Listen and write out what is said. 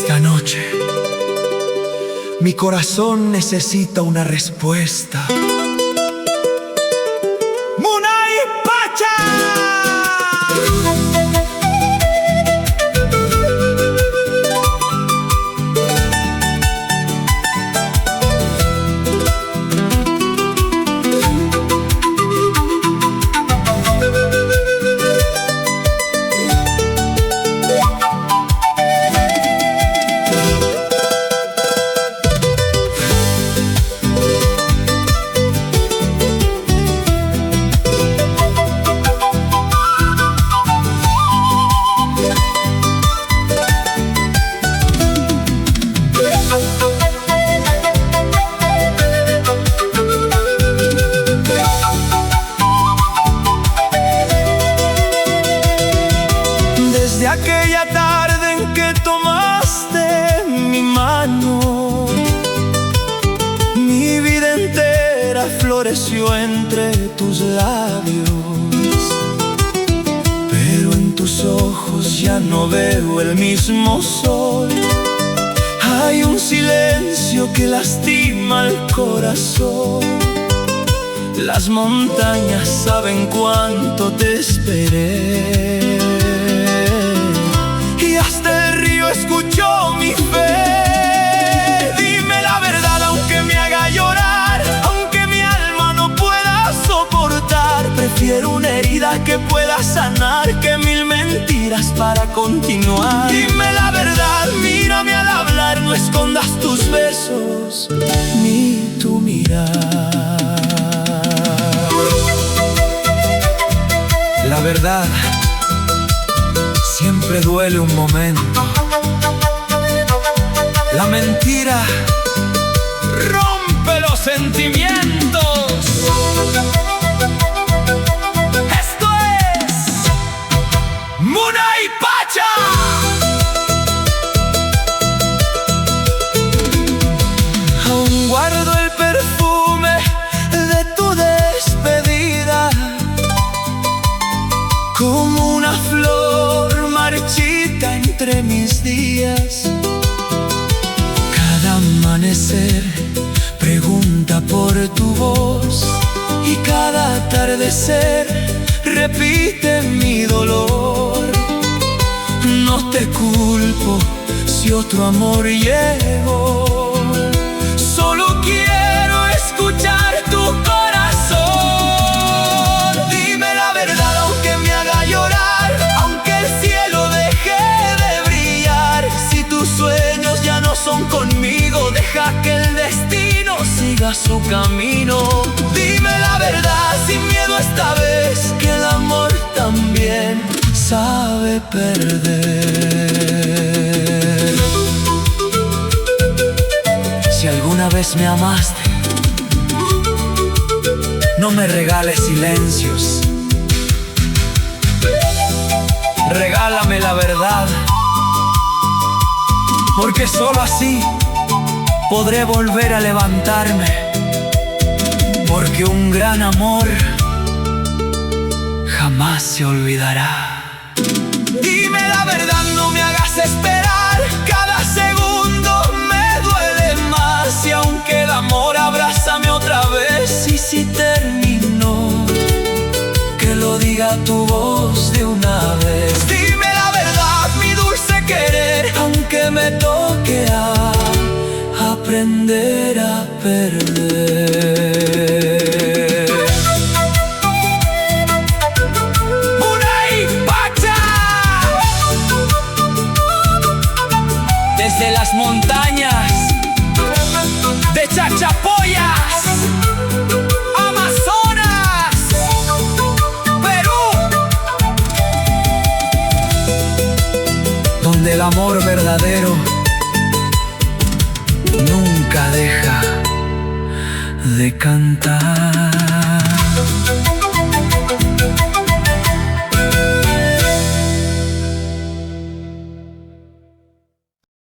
Esta noche, mi corazón necesita una respuesta. ¡Munay Pacha! Desde aquella tarde en que tomaste mi mano, mi vida entera floreció entre tus labios. Pero en tus ojos ya no veo el mismo sol. Hay un silencio que lastima el corazón. Las montañas saben cuánto te esperé, y hasta el río escuchó mi fe. Dime la verdad aunque me haga llorar, aunque mi alma no pueda soportar. Prefiero una herida que pueda sanar que mil mentiras para continuar. Dime la verdad, mírame al hablar, no escondas tus besos ni tu mirar. La verdad siempre duele un momento. La mentira rompe los sentimientos. Esto es Munay Pacha. Aún guardo el perfume de tu despedida, como una flor marchita entre mis días. Cada amanecer pregunta por tu voz, y cada atardecer repite mi dolor. No te culpo si otro amor llegó, solo quiero escuchar tu corazón. Dime la verdad aunque me haga llorar, aunque el cielo deje de brillar. Si tus sueños ya no son conmigo, deja que el destino siga su camino. Dime la verdad sin miedo esta vez, que el amor también sabe perder. Si alguna vez me amaste, no me regales silencios. Regálame la verdad, porque solo así podré volver a levantarme. Porque un gran amor jamás se olvidará. Dime la verdad, no me hagas esperar. Cada segundo me duele más. Y aunque el amor, abrázame otra vez. Y si terminó, que lo diga tu voz de una vez. Dime la verdad, mi dulce querer, aunque me toque aprender a perder. Desde las montañas de Chachapoyas, Amazonas, Perú, donde el amor verdadero nunca deja de cantar.